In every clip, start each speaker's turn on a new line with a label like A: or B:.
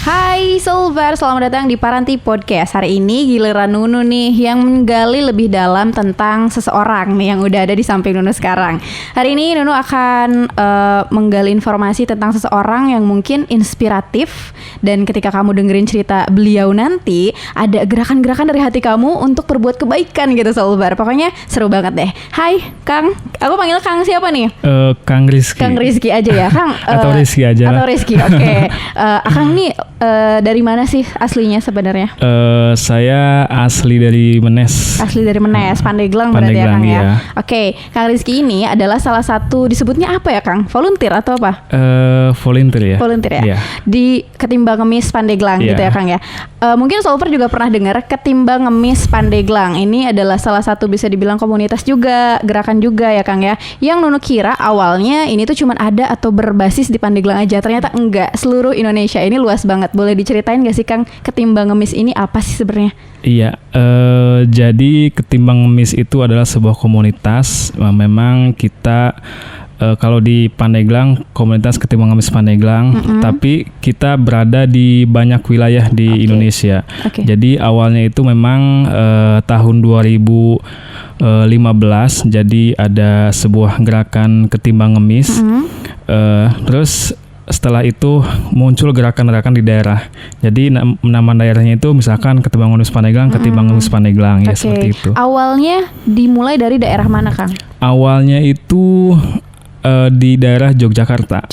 A: Hai Soulbar, selamat datang di Paranti Podcast. Hari ini giliran Nunu nih yang menggali lebih dalam tentang seseorang nih yang udah ada di samping Nunu sekarang. Hari ini Nunu akan menggali informasi tentang seseorang yang mungkin inspiratif. Dan ketika kamu dengerin cerita beliau nanti, ada gerakan-gerakan dari hati kamu untuk berbuat kebaikan gitu Soulbar. Pokoknya seru banget deh. Hai Kang, aku panggil Kang siapa nih?
B: Kang Rizky.
A: Kang Rizky aja ya Kang.
B: Atau Rizky aja lah.
A: Atau Rizky, oke. Akang nih dari mana sih aslinya sebenarnya?
B: Saya asli dari Menes.
A: Asli dari Menes, Pandeglang berarti ya Kang ya. Oke, Kang Rizky ini adalah salah satu, disebutnya apa ya Kang? Volunteer atau apa?
B: Volunteer ya.
A: Volunteer ya.
B: Yeah.
A: Di Ketimbang Ngemis Pandeglang gitu ya Kang ya. Mungkin Solver juga pernah dengar Ketimbang Ngemis Pandeglang. Ini adalah salah satu bisa dibilang komunitas juga, gerakan juga ya Kang ya. Yang Nunu kira awalnya ini tuh cuma ada atau berbasis di Pandeglang aja. Ternyata enggak, seluruh Indonesia. Ini luas banget. Boleh diceritain gak sih Kang, Ketimbang Ngemis ini apa sih sebenarnya?
B: Iya, jadi Ketimbang Ngemis itu adalah sebuah komunitas. Memang kita kalau di Pandeglang, komunitas Ketimbang Ngemis Pandeglang, tapi kita berada di banyak wilayah di Indonesia. Jadi awalnya itu memang tahun 2015, jadi ada sebuah gerakan Ketimbang Ngemis. Terus setelah itu muncul gerakan-gerakan di daerah. Jadi nama daerahnya itu misalkan Ketimbang Ngemis Pandeglang, Ketimbang Ngemis Pandeglang ya seperti itu.
A: Awalnya dimulai dari daerah mana Kang?
B: Awalnya itu di daerah Yogyakarta.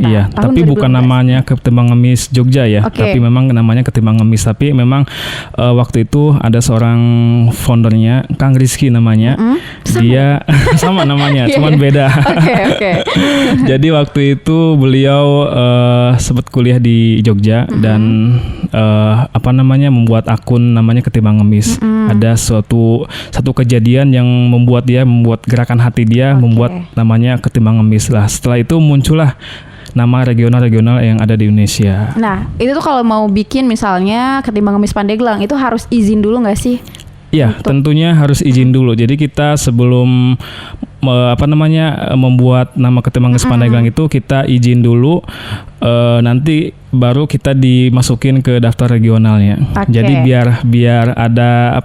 B: Iya, tapi 2012. Bukan namanya Ketimbang Ngemis Jogja ya, tapi memang namanya Ketimbang Ngemis. Tapi memang waktu itu ada seorang foundernya, Kang Rizky namanya. Dia sama namanya, cuman beda. Jadi waktu itu beliau sempat kuliah di Jogja dan membuat akun namanya Ketimbang Ngemis. Ada satu kejadian yang membuat gerakan hati dia membuat namanya Ketimbang Ngemis lah. Setelah itu muncullah nama regional-regional yang ada di Indonesia. Nah, itu tuh kalau mau bikin misalnya Ketimbang Ngemis Pandeglang itu harus izin dulu nggak sih? Iya, tentunya harus izin dulu. Jadi kita sebelum membuat nama Ketimbang Ngemis Pandeglang itu kita izin dulu, nanti baru kita dimasukin ke daftar regionalnya. Jadi biar ada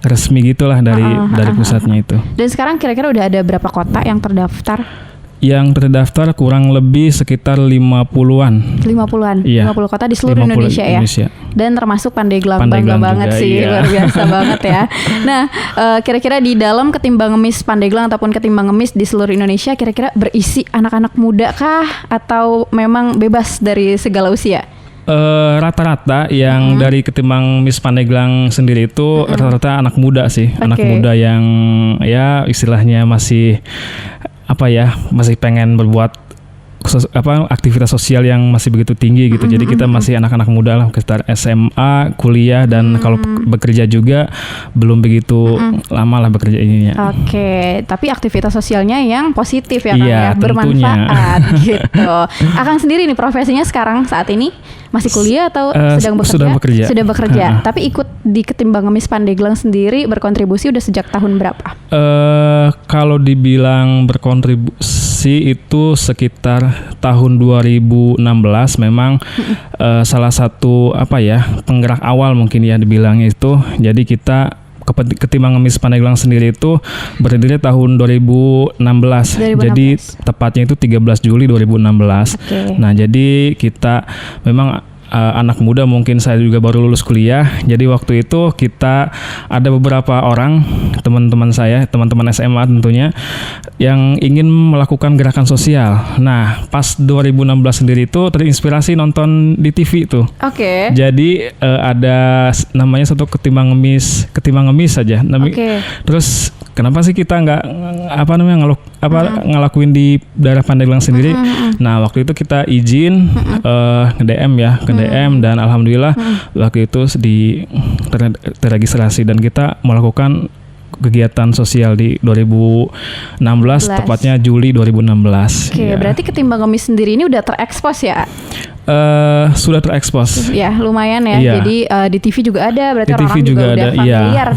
B: resmi gitulah dari pusatnya itu. Dan sekarang kira-kira udah ada berapa kota yang terdaftar? Yang terdaftar kurang lebih sekitar 50-an. 50-an? Iya. 50 kota di seluruh Indonesia ya? Dan termasuk Pandeglang bangga banget juga, sih, luar biasa banget ya. Nah, kira-kira di dalam Ketimbang Ngemis Pandeglang ataupun Ketimbang Ngemis di seluruh Indonesia kira-kira berisi anak-anak muda kah? Atau memang bebas dari segala usia? Rata-rata yang dari Ketimbang Ngemis Pandeglang sendiri itu rata-rata anak muda sih. Anak muda yang ya istilahnya masih masih pengen berbuat aktivitas sosial yang masih begitu tinggi gitu. Jadi kita masih anak-anak muda lah, sekitar SMA, kuliah, dan kalau bekerja juga belum begitu lama lah bekerja ininya. Tapi aktivitas sosialnya yang positif ya Kang ya, bermanfaat gitu. Akang sendiri nih profesinya sekarang saat ini masih kuliah atau sedang bekerja? Sudah bekerja. Tapi ikut di Ketimbang Ngemis Pandeglang sendiri berkontribusi udah sejak tahun berapa? Kalau dibilang berkontribusi itu sekitar tahun 2016 memang salah satu penggerak awal mungkin ya dibilangnya itu. Jadi kita Ketimbang Ngemis Pandeglang sendiri itu berdiri tahun 2016. Jadi tepatnya itu 13 Juli 2016. Nah, jadi kita memang anak muda, mungkin saya juga baru lulus kuliah. Jadi waktu itu kita ada beberapa orang teman-teman saya, teman-teman SMA tentunya, yang ingin melakukan gerakan sosial. Nah, pas 2016 sendiri itu terinspirasi nonton di TV itu. Jadi ada namanya satu Ketimbang Ngemis saja. Terus kenapa sih kita nggak ngelakuin di daerah Pandeglang sendiri? Nah, waktu itu kita izin DM dan alhamdulillah waktu itu terregistrasi dan kita melakukan kegiatan sosial di 2016, tepatnya Juli 2016.
A: Berarti Ketimbang Ngemis sendiri ini udah terekspos ya?
B: Sudah terekspos.
A: Ya, lumayan ya. Jadi di TV juga ada, berarti orang-orang juga udah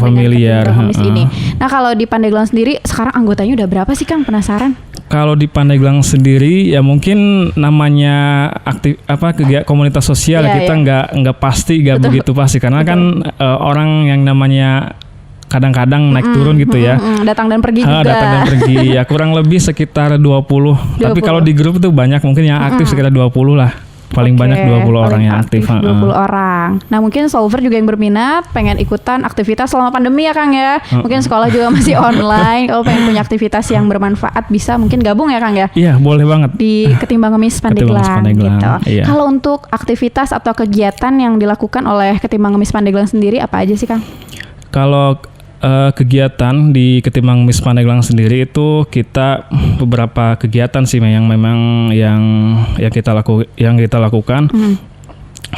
A: familiar dengan Ketimbang Ngemis ini. Nah, kalau di Pandeglang sendiri sekarang anggotanya udah berapa sih Kang? Penasaran?
B: Kalau di Pandeglang sendiri ya mungkin namanya komunitas sosial kita nggak pasti begitu pasti karena kan orang yang namanya kadang-kadang naik turun gitu ya.
A: Datang dan pergi juga.
B: Datang dan pergi ya kurang lebih sekitar 20. Tapi kalau di grup itu banyak mungkin yang aktif sekitar 20 lah. Paling banyak 20 orang yang aktif.
A: 20 orang. Nah mungkin Solver juga yang berminat pengen ikutan aktivitas selama pandemi ya Kang ya. Mungkin sekolah juga masih online. Kalau pengen punya aktivitas yang bermanfaat bisa mungkin gabung ya Kang ya.
B: Iya boleh banget.
A: Di Ketimbang Ngemis Pandeglang gitu.
B: Iya.
A: Kalau untuk aktivitas atau kegiatan yang dilakukan oleh Ketimbang Ngemis Pandeglang sendiri apa aja sih Kang?
B: Kalau kegiatan di Ketimbang Ngemis Pandeglang sendiri itu kita beberapa kegiatan sih yang memang yang kita lakukan.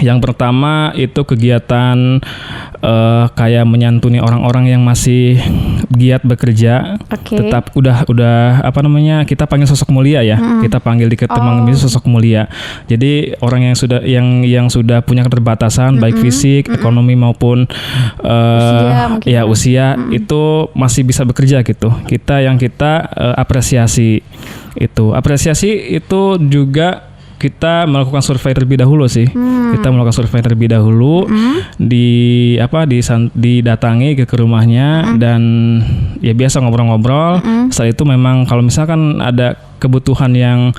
B: Yang pertama itu kegiatan kayak menyantuni orang-orang yang masih giat bekerja. Tetap udah kita panggil sosok mulia ya. Kita panggil di Ketimbang Ngemis sosok mulia. Jadi orang yang sudah punya keterbatasan baik fisik, ekonomi maupun usia itu masih bisa bekerja gitu. Kita apresiasi itu. Apresiasi itu juga kita melakukan survei terlebih dahulu sih. Kita melakukan survei terlebih dahulu didatangi ke rumahnya dan ya biasa ngobrol-ngobrol. Setelah itu memang kalau misalkan ada kebutuhan yang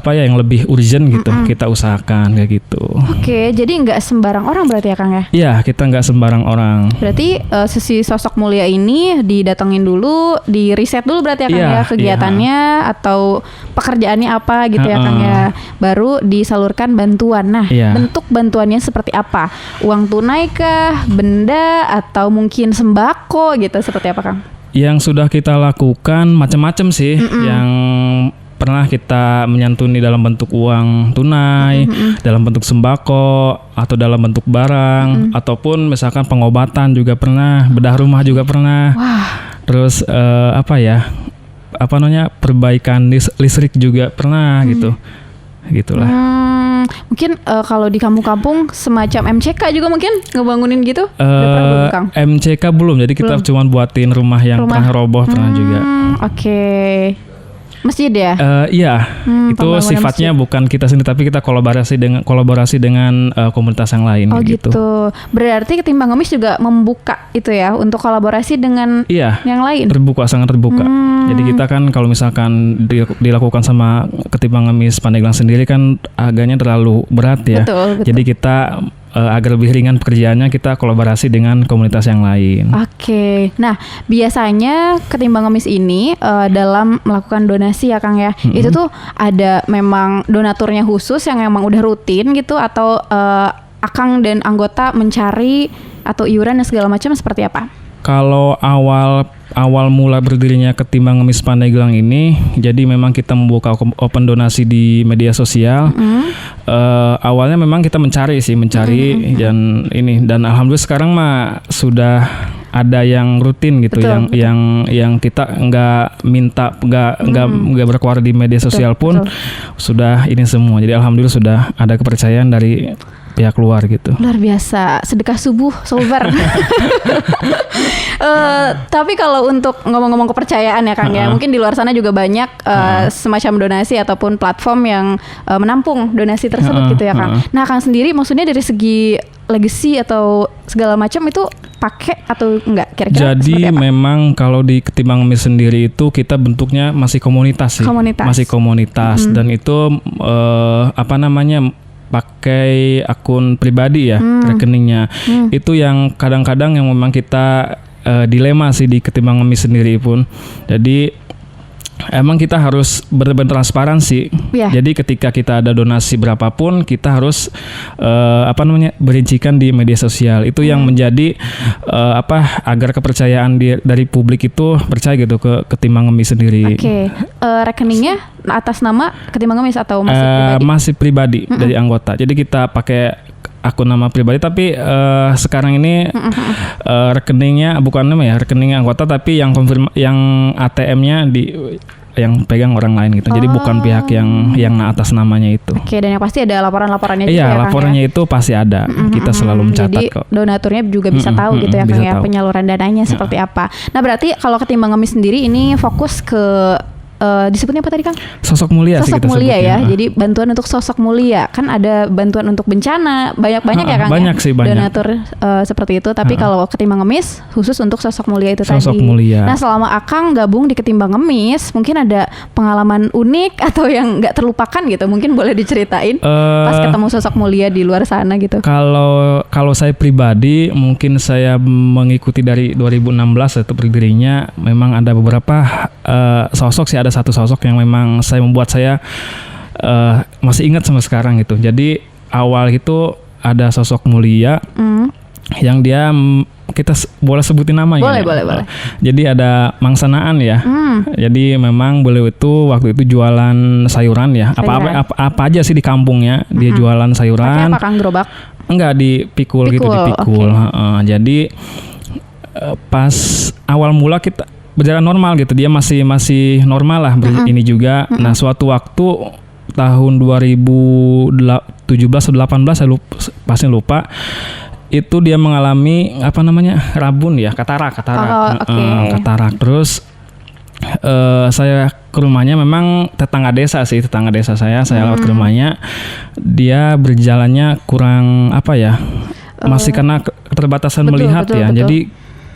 B: yang lebih urgent gitu, kita usahakan kayak gitu.
A: Oke, jadi nggak sembarang orang berarti ya Kang ya?
B: Iya, kita nggak sembarang orang.
A: Berarti sesi sosok mulia ini didatengin dulu, di riset dulu berarti ya Kang ya kegiatannya atau pekerjaannya apa gitu ya Kang ya. Baru disalurkan bantuan. Nah, bentuk bantuannya seperti apa? Uang tunai kah, benda atau mungkin sembako gitu seperti apa Kang?
B: Yang sudah kita lakukan macam-macam sih. Yang pernah kita menyantuni dalam bentuk uang tunai, dalam bentuk sembako, atau dalam bentuk barang, ataupun misalkan pengobatan juga pernah, bedah rumah juga pernah. Terus perbaikan listrik juga pernah gitu. Gitulah.
A: Mungkin kalau di kampung-kampung semacam MCK juga mungkin ngebangunin gitu?
B: MCK belum, jadi kita cuma buatin rumah yang pernah roboh pernah juga.
A: Oke. Masjid ya?
B: Iya, itu sifatnya masjid. Bukan kita sendiri tapi kita kolaborasi dengan komunitas yang lain.
A: Oh gitu. Berarti Ketimbang Ngemis juga membuka itu ya untuk kolaborasi dengan yang lain.
B: Sangat terbuka. Jadi kita kan kalau misalkan dilakukan sama Ketimbang Ngemis Pandeglang sendiri kan agaknya terlalu berat ya. Betul. Jadi kita agar lebih ringan pekerjaannya kita kolaborasi dengan komunitas yang lain. Oke.
A: Nah, biasanya Ketimbang Ngemis ini dalam melakukan donasi ya Kang ya. Itu tuh ada memang donaturnya khusus yang memang udah rutin gitu atau Akang dan anggota mencari atau iuran dan segala macam seperti apa?
B: Kalau awal mula berdirinya Ketimbang Ngemis Pandeglang ini, jadi memang kita membuka open donasi di media sosial. Awalnya memang kita mencari dan alhamdulillah sekarang mah sudah ada yang rutin gitu. Betul. yang kita nggak berkeluar di media sosial pun sudah ini semua. Jadi alhamdulillah sudah ada kepercayaan dari pihak luar gitu. Luar biasa, sedekah subuh Solver.
A: Tapi kalau untuk ngomong-ngomong kepercayaan ya Kang ya, mungkin di luar sana juga banyak semacam donasi ataupun platform yang menampung donasi tersebut gitu ya Kang. Nah Kang sendiri maksudnya dari segi legacy atau segala macam itu pakai atau enggak kira-kira?
B: Jadi memang kalau di Ketimbang Ngemis sendiri itu kita bentuknya masih komunitas sih. Masih komunitas dan itu pakai akun pribadi ya rekeningnya. Itu yang kadang-kadang yang memang kita dilema sih di Ketimbang Ngemis sendiri pun. Jadi emang kita harus benar-benar transparansi. Jadi ketika kita ada donasi berapapun kita harus berincikan di media sosial. Itu yang menjadi agar kepercayaan dari publik itu percaya gitu ke Ketimbang Ngemis sendiri. Oke.
A: Rekeningnya atas nama Ketimbang Ngemis atau masih pribadi?
B: Masih pribadi dari anggota. Jadi kita pakai akun nama pribadi tapi sekarang ini rekeningnya bukan rekening anggota tapi yang ATM-nya yang pegang orang lain gitu. Jadi bukan pihak yang atas namanya itu.
A: Oke, dan yang pasti ada laporannya juga ya Kang.
B: Laporannya itu pasti ada. Kita selalu mencatat
A: kok. Jadi donaturnya juga bisa tahu gitu ya Kang ya, penyaluran dananya seperti apa. Nah, berarti kalau Ketimbang Ngemis sendiri ini fokus ke disebutnya apa tadi Kang?
B: Sosok mulia sih
A: Sosok
B: kita
A: mulia
B: sebutnya.
A: ya. Jadi bantuan untuk sosok mulia. Kan ada bantuan untuk bencana, banyak ya Kang.
B: Banyak
A: ya?
B: sih, banyak.
A: Donatur seperti itu. Tapi kalau Ketimbang Ngemis khusus untuk sosok mulia itu
B: Sosok
A: tadi.
B: mulia.
A: Nah selama Akang gabung di Ketimbang Ngemis, mungkin ada pengalaman unik atau yang nggak terlupakan gitu. Mungkin boleh diceritain pas ketemu sosok mulia di luar sana gitu.
B: Kalau saya pribadi, mungkin saya mengikuti dari 2016 itu berdirinya. Memang ada beberapa sosok sih, ada satu sosok yang memang membuat saya masih ingat sampai sekarang gitu. Jadi awal itu ada sosok mulia yang dia kita boleh sebutin namanya.
A: Boleh.
B: Jadi ada Mang Sanaan ya. Jadi memang beliau itu waktu itu jualan sayuran ya. Apa aja sih di kampungnya dia jualan sayuran.
A: Pakai apa Kang, gerobak?
B: Enggak, dipikul gitu, dipikul.
A: Okay.
B: Jadi pas awal mula kita berjalan normal gitu, dia masih normal lah ini juga. Nah suatu waktu tahun 2017 atau 18 saya pasti lupa, itu dia mengalami rabun ya, katarak. Katarak. Terus saya ke rumahnya, memang tetangga desa saya lewat ke rumahnya. Dia berjalannya kurang masih karena keterbatasan melihat ya.
A: Betul.
B: Jadi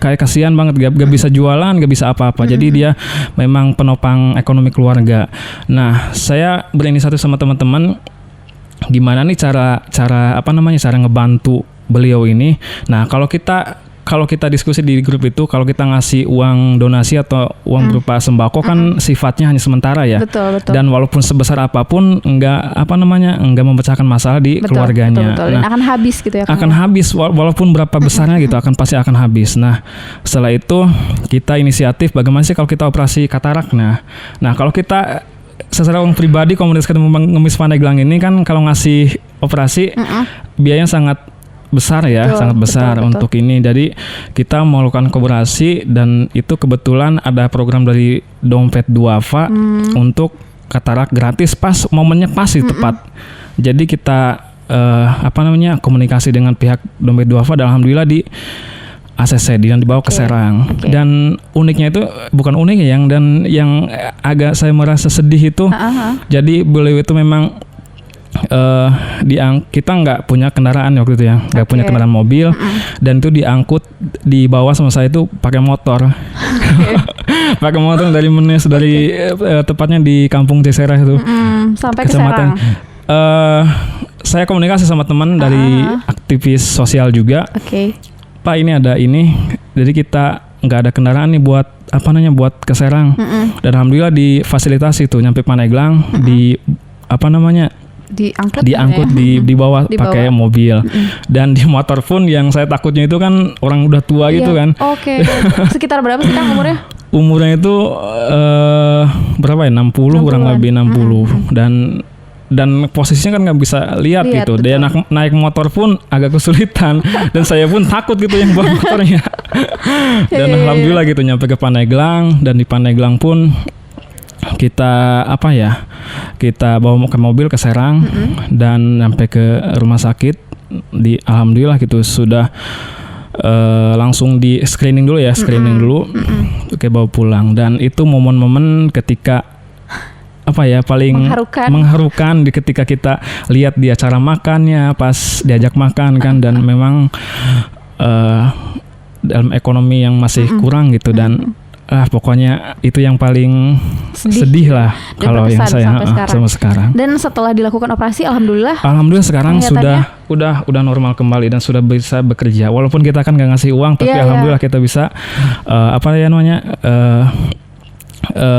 B: kayak kasihan banget, gak bisa jualan, gak bisa apa-apa. Jadi dia memang penopang ekonomi keluarga. Nah, saya berinisiatif sama teman-teman, gimana nih cara ngebantu beliau ini. Nah, kalau kita diskusi di grup itu, kalau kita ngasih uang donasi atau uang berupa sembako kan sifatnya hanya sementara ya.
A: Betul.
B: Dan walaupun sebesar apapun enggak memecahkan masalah di keluarganya.
A: Betul. Dan akan habis gitu ya.
B: Akan habis walaupun berapa besarnya gitu, pasti akan habis. Nah, setelah itu kita inisiatif bagaimana sih kalau kita operasi katarak. Nah kalau kita secara orang pribadi, komunitas Ketimbang Ngemis Pandeglang ini kan kalau ngasih operasi biayanya sangat besar ya, sangat besar untuk ini. Jadi kita melakukan kolaborasi, dan itu kebetulan ada program dari Dompet Duafa untuk katarak gratis, pas momennya pas tepat. Jadi kita komunikasi dengan pihak Dompet Duafa, dan alhamdulillah di ACC dan dibawa ke Serang. Dan uniknya itu bukan unik ya, yang agak saya merasa sedih itu. Jadi beliau itu memang kita nggak punya kendaraan waktu itu ya, nggak punya kendaraan mobil, dan itu dibawa sama saya itu pakai motor. Pakai motor dari Menes, dari tepatnya di Kampung Cisera itu,
A: sampai ke
B: Kecamatan. Saya komunikasi sama teman dari aktivis sosial juga. Pak, ini ada ini, jadi kita nggak ada kendaraan nih buat ke Serang. Dan alhamdulillah difasilitasi tuh, nyampe Pandeglang, diangkut dibawa pakai mobil. Dan di motor pun yang saya takutnya itu kan orang udah tua gitu kan.
A: Sekitar berapa sih Kang umurnya?
B: Umurnya itu berapa ya, 60 kurang lebih 60. Dan posisinya kan nggak bisa lihat gitu.
A: Betul.
B: Dia naik motor pun agak kesulitan, dan saya pun takut gitu yang bawa motornya. Dan alhamdulillah gitu nyampe ke Pandeglang, dan di Pandeglang pun kita bawa ke mobil ke Serang, dan sampai ke rumah sakit. Alhamdulillah gitu sudah langsung di screening dulu, kayak bawa pulang. Dan itu momen-momen ketika paling mengharukan ketika kita lihat dia cara makannya pas diajak makan kan. Dan memang dalam ekonomi yang masih kurang gitu, dan pokoknya itu yang paling sedih lah kalau yang saya sama sekarang.
A: Dan setelah dilakukan operasi, alhamdulillah
B: sekarang udah normal kembali dan sudah bisa bekerja. Walaupun kita kan nggak ngasih uang, tapi alhamdulillah kita bisa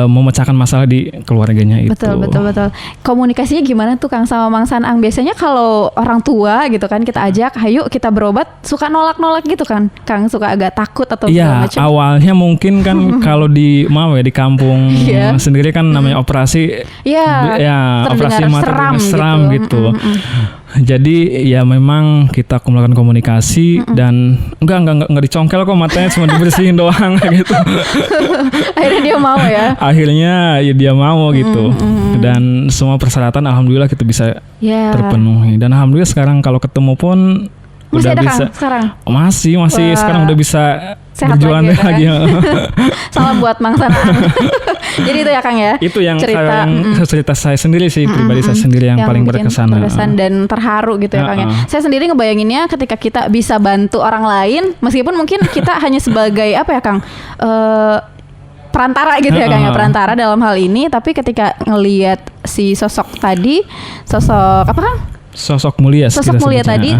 B: memecahkan masalah di keluarganya itu.
A: Betul. Komunikasinya gimana tuh Kang sama Mang Sanang? Biasanya kalau orang tua gitu kan kita ajak, ayo kita berobat, suka nolak gitu kan? Kang suka agak takut atau segala macam?
B: Awalnya mungkin kan kalau di kampung sendiri kan namanya operasi. Operasi mata seram gitu. Jadi ya memang kita melakukan komunikasi dan enggak dicongkel kok, matanya cuma dibersihin doang gitu.
A: Akhirnya dia mau ya.
B: Akhirnya ya dia mau gitu. Dan semua persyaratan alhamdulillah kita bisa terpenuhi. Dan alhamdulillah sekarang kalau ketemu pun
A: Masih ada Kang sekarang?
B: Masih sekarang udah bisa
A: sehat
B: berjualan lagi.
A: Salam buat Mang Sanaan. Jadi itu ya Kang ya.
B: Itu yang cerita saya sendiri sih, pribadi saya sendiri yang paling berkesan
A: dan terharu gitu ya Kang ya. Saya sendiri ngebayanginnya ketika kita bisa bantu orang lain, meskipun mungkin kita hanya sebagai apa ya Kang, perantara gitu ya Kang ya, perantara dalam hal ini. Tapi ketika ngelihat si sosok tadi, sosok apa Kang?
B: Sosok mulia
A: tadi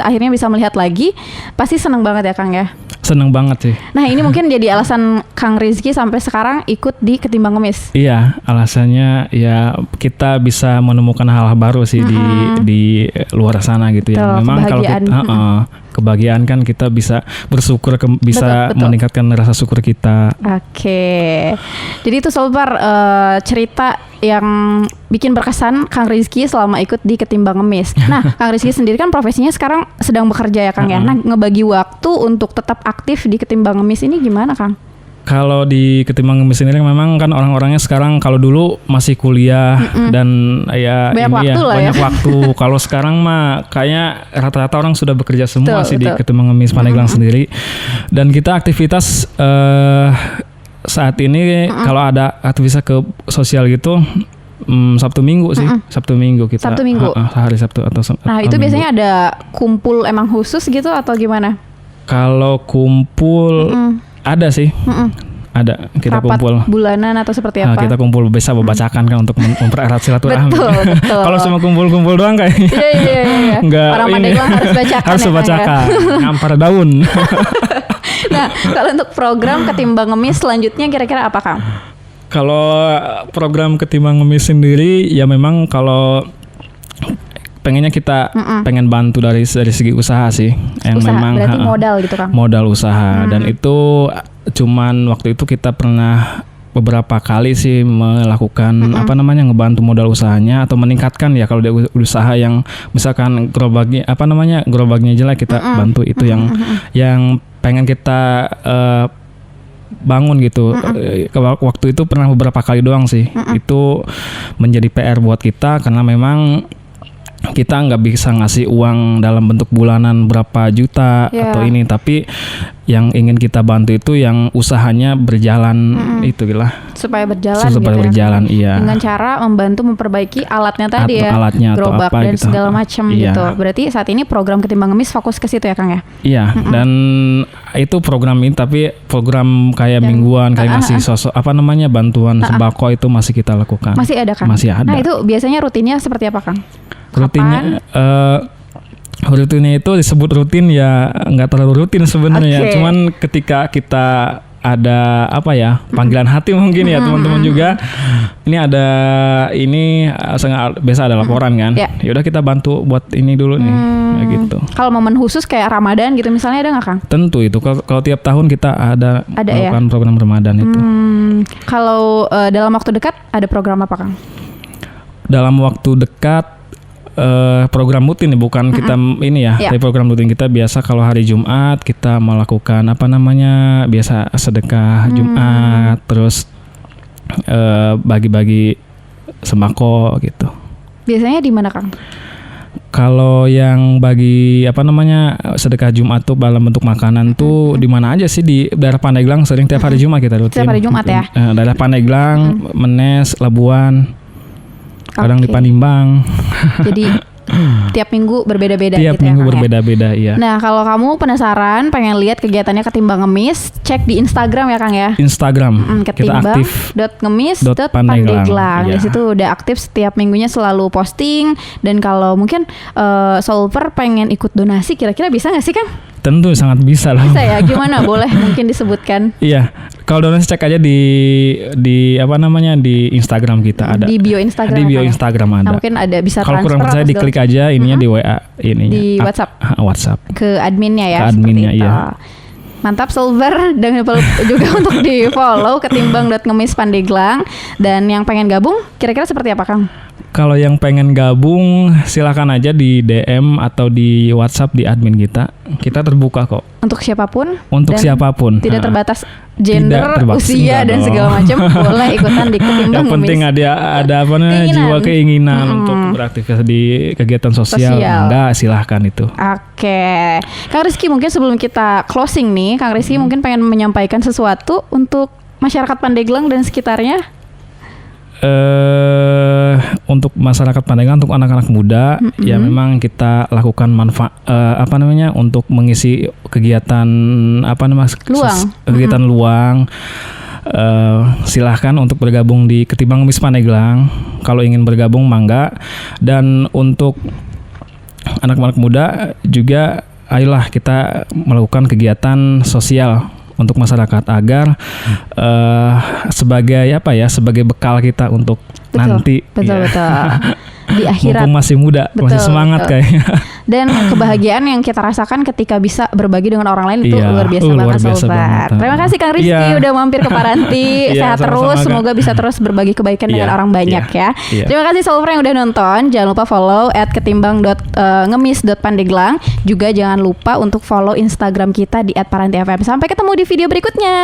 A: akhirnya bisa melihat lagi, pasti senang banget ya Kang ya.
B: Senang banget sih. Nah
A: ini mungkin jadi alasan Kang Rizky sampai sekarang ikut di Ketimbang Ngemis.
B: Iya, alasannya ya kita bisa menemukan hal-hal baru sih di luar sana gitu ya. Memang kalau kita kebahagiaan kan kita bisa bersyukur, bisa betul. Meningkatkan rasa syukur kita.
A: Oke. Jadi itu Soulper cerita yang bikin berkesan Kang Rizky selama ikut di Ketimbang Ngemis. Nah, Kang Rizky sendiri kan profesinya sekarang sedang bekerja ya Kang ya. Nah, ngebagi waktu untuk tetap aktif di Ketimbang Ngemis ini gimana Kang?
B: Kalau di Ketimbang Ngemis ini memang kan orang-orangnya sekarang, kalau dulu masih kuliah dan ya banyak waktu. Kalau sekarang mah kayaknya rata-rata orang sudah bekerja semua di Ketimbang Ngemis Pandeglang sendiri. Dan kita aktivitas saat ini kalau ada aktivitas ke sosial gitu Sabtu Minggu sih. Sabtu Minggu kita.
A: Sabtu Minggu.
B: Hari Sabtu atau
A: Nah, itu biasanya ada kumpul emang khusus gitu atau gimana?
B: Kalau kumpul ada sih. Ada kita
A: rapat
B: kumpul
A: bulanan atau seperti apa?
B: Kita kumpul bisa membacakan kan untuk mempererat silaturahmi.
A: Betul.
B: Kalau cuma kumpul-kumpul doang kayak.
A: Iya.
B: Enggak.
A: Orang Pandeglang harus bacakan.
B: Harus bacakan. Ngampar daun.
A: Nah, kalau untuk program Ketimbang Ngemis selanjutnya kira-kira apa Kang?
B: Kalau program Ketimbang Ngemis sendiri ya memang kalau pengennya kita pengen bantu dari segi usaha sih, yang
A: usaha,
B: memang
A: berarti modal gitu Kang.
B: Modal usaha dan itu cuman waktu itu kita pernah beberapa kali sih melakukan ngebantu modal usahanya atau meningkatkan ya. Kalau dia usaha yang misalkan gerobaknya jelek, kita bantu itu yang pengen kita bangun gitu. Waktu itu pernah beberapa kali doang sih. Itu menjadi PR buat kita karena memang kita nggak bisa ngasih uang dalam bentuk bulanan berapa juta atau ini, tapi yang ingin kita bantu itu yang usahanya berjalan itu lah.
A: Supaya berjalan
B: iya.
A: Dengan cara membantu memperbaiki alatnya tadi
B: alatnya
A: gerobak dan
B: gitu.
A: segala macam gitu. Berarti saat ini program Ketimbang Ngemis fokus ke situ ya Kang ya?
B: Iya, dan itu program ini, tapi program kayak mingguan kayak ngasih bantuan sembako itu masih kita lakukan.
A: Masih ada Kang?
B: Masih ada.
A: Nah, itu biasanya rutinnya seperti apa Kang?
B: Rutinnya itu disebut rutin ya nggak terlalu rutin sebenarnya. Cuman ketika kita ada panggilan hati mungkin ya teman-teman juga. Biasa ada laporan kan. Ya udah kita bantu buat ini dulu nih gitu.
A: Kalau momen khusus kayak Ramadan gitu misalnya ada nggak Kang?
B: Tentu itu kalau tiap tahun kita ada melakukan program Ramadan itu.
A: Kalau dalam waktu dekat ada program apa Kang? Dalam
B: waktu dekat program rutin bukan kita ini ya. Tapi program rutin kita biasa kalau hari Jumat kita melakukan biasa sedekah Jumat, terus bagi-bagi sembako gitu.
A: Biasanya di mana Kang?
B: Kalau yang bagi sedekah Jumat tuh dalam bentuk makanan tuh di mana aja sih, di daerah Pandeglang sering tiap hari Jumat kita rutin.
A: Tiap hari Jumat ya.
B: Daerah Pandeglang, Menes, Labuan. Kadang di Panimbang.
A: Jadi tiap minggu berbeda-beda
B: tiap
A: gitu
B: minggu
A: ya,
B: berbeda-beda ya.
A: Nah, kalau kamu penasaran pengen lihat kegiatannya Ketimbang Ngemis, cek di Instagram ya Kang ya.
B: Instagram
A: ketimbang.ngemis.pandeglang. Di situ udah aktif setiap minggunya, selalu posting. Dan kalau mungkin Soulper pengen ikut donasi, kira-kira bisa nggak sih Kang?
B: Tentu sangat bisa lah.
A: Bisa ya, gimana? Boleh mungkin disebutkan?
B: Iya, kalau donasi cek aja di Instagram kita ada.
A: Di bio Instagram.
B: Di bio Instagram ada.
A: Nah, mungkin ada bisa
B: kalau kurang percaya diklik aja ininya di WA ininya.
A: Di WhatsApp.
B: WhatsApp.
A: Ke adminnya ya.
B: Ke adminnya iya.
A: Mantap Soulper, dan juga untuk di follow Ketimbang.Ngemis Pandeglang. Dan yang pengen gabung kira-kira seperti apa Kang?
B: Kalau yang pengen gabung silakan aja di DM atau di WhatsApp di admin kita. Kita terbuka kok.
A: Untuk siapapun?
B: Untuk siapapun.
A: Tidak terbatas gender,
B: terbatas,
A: usia dan segala macam boleh ikutan di Ketimbang
B: Yang penting ada apa namanya jiwa keinginan untuk beraktivitas di kegiatan sosial. Enggak, silahkan itu.
A: Oke. Kang Rizky, mungkin sebelum kita closing nih, Kang Rizky mungkin pengen menyampaikan sesuatu untuk masyarakat Pandeglang dan sekitarnya.
B: Untuk masyarakat Pandeglang, untuk anak-anak muda, ya memang kita lakukan untuk mengisi kegiatan kegiatan luang. Silahkan untuk bergabung di Ketimbang Ngemis Pandeglang. Kalau ingin bergabung mangga. Dan untuk anak-anak muda juga, ayolah kita melakukan kegiatan sosial untuk masyarakat agar sebagai bekal kita untuk nanti.
A: Betul. Di akhirat.
B: Mumpung masih muda, masih semangat kayaknya.
A: Dan kebahagiaan yang kita rasakan ketika bisa berbagi dengan orang lain itu luar biasa banget, Sobat. Terima kasih Kang Rizky udah mampir ke Paranti. Sehat terus, semoga bisa terus berbagi kebaikan dengan orang banyak ya. Terima kasih Solver yang udah nonton. Jangan lupa follow @ketimbang.ngemis.pandeglang. Juga jangan lupa untuk follow Instagram kita di @parantifm. Sampai ketemu di video berikutnya.